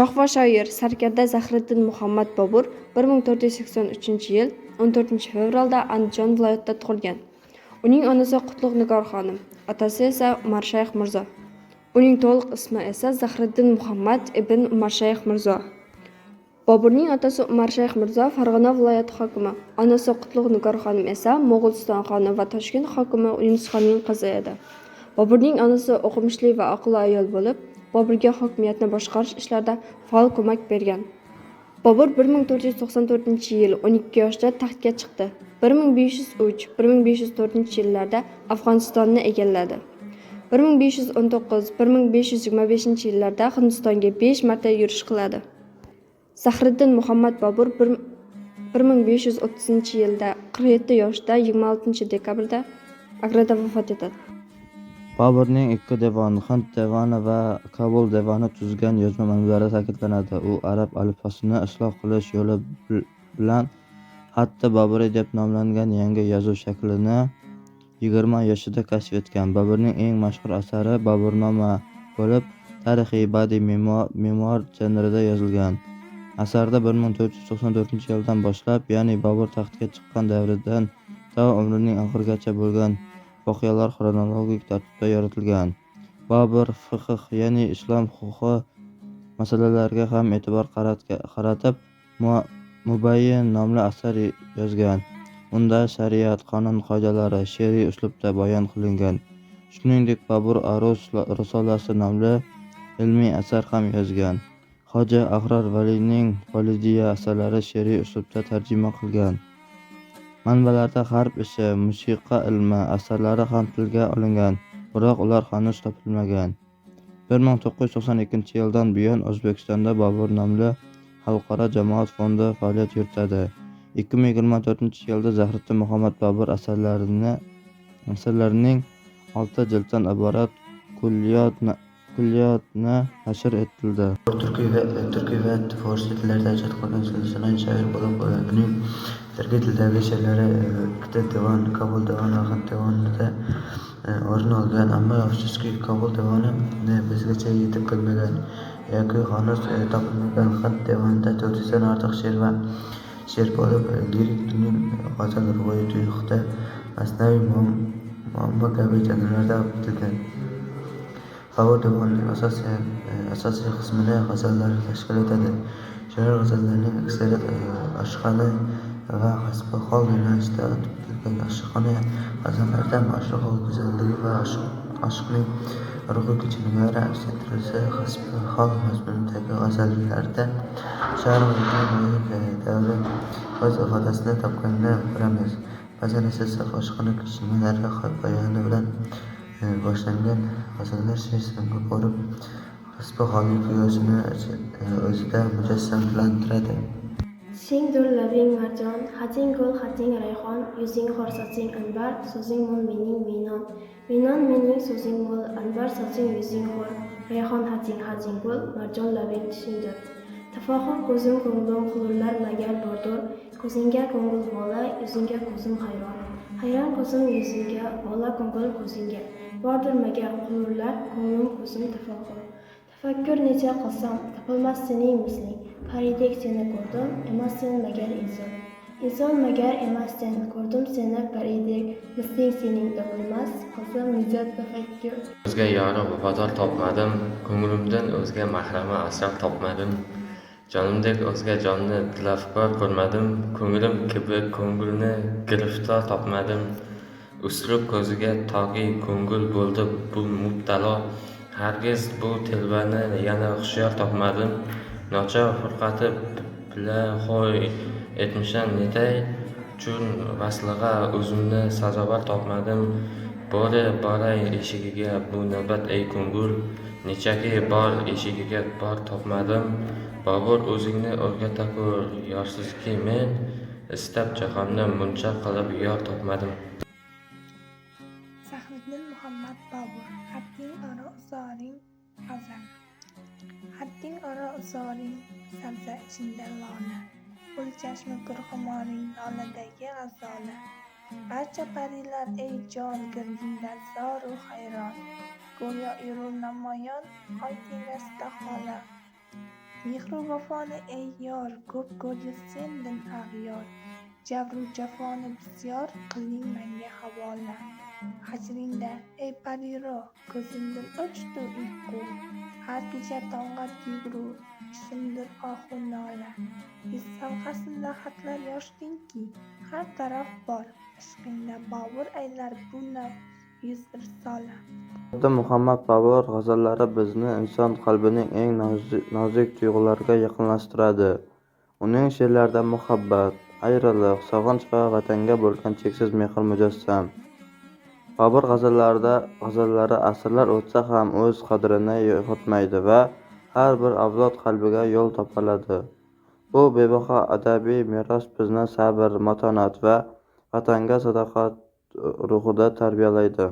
Shoh va shoir sarkarda Zahiriddin Muhammad Bobur 1483-yil 14-fevralda Andijon viloyatida tug'ilgan. Uning onasi Qutlug' Nigor xonim, otasi esa Umarshayx Mirzo. Uning to'liq ismi esa Zahiriddin Muhammad ibn Umarshayx Mirzo. Boburning otasi Umarshayx Mirzo Farg'ona viloyati hokimi, onasi Qutlug' Nigor xonim esa Mo'g'uliston xoni va Toshkent hokimi Yunusxonning qizi edi. Boburning onasi o'qimishli va oqila ayol bo'lib, Boburga hokimiyatni boshqarish ishlarida faol ko'mak bergan. Bobur 1494-yil 12 yoshda taxtga chiqdi. 1503-1504-yillarda Afg'onistonni egalladi. 1519-1525-yillarda Hindistonga 5 marta yurish qiladi. Zahiriddin Muhammad Bobur 1530-yilda 47 yoshda 26-dekabrda Agrada vafot etadi. Boburning ikki devoni, Hind devoni va Kobul devoni tuzgan yozma manbalarda ta'kidlanadi. U arab alifbosini isloh qilish yo'li bilan xatti Boburiy deb nomlangan yangi yozuv shaklini 20 yoshida kashf etgan. Boburning eng mashhur asari Boburnoma bo'lib, tarixiy badiiy memuar janrida yozilgan. Asarda 1494-yildan boshlab, ya'ni Bobur taxtga chiqqan davridan to umrining oxirigacha bo'lgan voqealar xronologik tartibda yoritilgan. Bobur fiqh, ya'ni islom huquqi masalalariga ham e'tibor qaratib, Mubayyin nomli asar yozgan. Unda shariat, qonun qoidalari she'riy uslubda bayon qilingan. Shuningdek, Bobur Arus risolasi nomli ilmiy asar ham yozgan. Hoji Ahror Valiyning Validiya asarlari she'riy uslubda tarjima qilgan. Manbalarda harb ishi, musiqa ilmi asarlari ham tilga olingan, biroq ular hanuz topilmagan. 1992-yildan buyon O'zbekistonda Bobur nomli xalqaro jamoat fondi faoliyat yuritadi. 2024-yilda Zahiriddin Muhammad Bobur asarlarining 6 jilddan iborat kulliyotni nashr etildi. Turkiy va forscha tillarda ijod qilgan so'zshunos shoir bo'lib, uning turkiy tildagi she'rlari ikkita devon, Kobul devoni va Hind devonida o'rin olgan. Ammo afsuski, Kobul devoni bizgacha yetib kelmagan yoki hanuz topilmagan. Hind devonida 400 dan ortiq she'r bo'lib, lirik, tuning, g'azal, ruboiy, tuyuqda, masnaviy, muomma kabi janrlarda bitilgan. Bobur devonining asosiy qismini g'azallar tashkil etadi. Shoir g'azallarining aksariyat oshxona va hasbihol yo'nalishida bitilgan. Oshxona g'azallarida mashhur go'zalligi va oshiqning ruhiy kechinmalari aks ettirilsa, hasbihol mazmunidagi g'azallarda shoir o'zining davri o'z ifodasini topganini ko'ramiz. Ba'zan esa saf oshxona kechinmalari bayoni bilan boshlangan g'azallar she'r so'nggi borib hasbiholilik tuyusini o'zida mujassamlantiradi. Sing dur labing marjon, xating gul, xating rayhon, yuzing xor, soching anbar, so'zing mo'l mening minon. Minon mening so'zing mo'l, anbar soching yuzing xor, rayhon xating gul, marjon labing tishingdir. Tafoxur ko'zim ko'nglim qulurlar magar bordur, ko'zingga ko'ngil bola, yuzingga ko'zim hayron. Hayron ko'zim yuzingga, bola ko'ngil ko'zingga. Bordur magar qulurlar, ko'nglim ko'zim tafoxur. Tafakkur necha qilsam, topilmas sening misling. Paridek seni ko'rdim, emassen magar inson. Inson magar emassen, ko'rdim seni paridek, misling sening topilmas, qilsam nijot tafakkur. O'zga yori vafodor topmadim, ko'nglimdan o'zga mahrama asrar topmadim. Jonimdek o'zga jonni dilafgor ko'rmadim, ko'nglim kabi ko'ngilni giriftor topmadim. Uslub ko'ziga togi ko'ngil bo'ldi bu mubtalo, hargiz bu telbani yana hushyor topmadim. Nochor furqati bila ho'y etmishan netay, chun vaslig'a o'zimni sazovor topmadim. Boray eshigiga bu navbat ey ko'ngil, nechaki bor eshigiga bor topmadim. Bobur o'zingni o'rgatakur, yorsizki men istab jahonni muncha qilib yor topmadim. Zahiriddin Muhammad Bobur. Hadding ora uzoring g'azal. Hadding ora uzoring sabza ichinda lola. Ul chashmi gurxumoring loladagi g'azola. Barcha parilar ey jon girdinglar zoru hayron. Go'yo yurur namoyon oy tengasida xola. Mehru vafoni ey yor, ko'p ko'rdi sendan ag'yor. Jabru jafoni bisyor, qilding menga havola. Hajringda ey pariro, ko'zimdan o'chdi uyqu. Har kecha tong'a tegru, ishimdir ohu nola. His safhasida xatlar yochdingki, har taraf bor. Ishqingda Bobur aylar bu nav yuz risola. Mirzo Muhammad Bobur g'azallari bizni inson qalbining eng nozik tuyg'ulariga yaqinlashtiradi. Uning she'rlarida muhabbat, ayriliq, sog'inch va vatanga bo'lgan cheksiz mehr mujassam. Bobur g'azallari asrlar o'tsa ham o'z qadrini yo'qotmaydi va har bir avlod qalbiga yo'l topoladi. Bu bebaho adabiy meros bizni sabr, matonat va vatanga sadoqat ruhida tarbiyalaydi.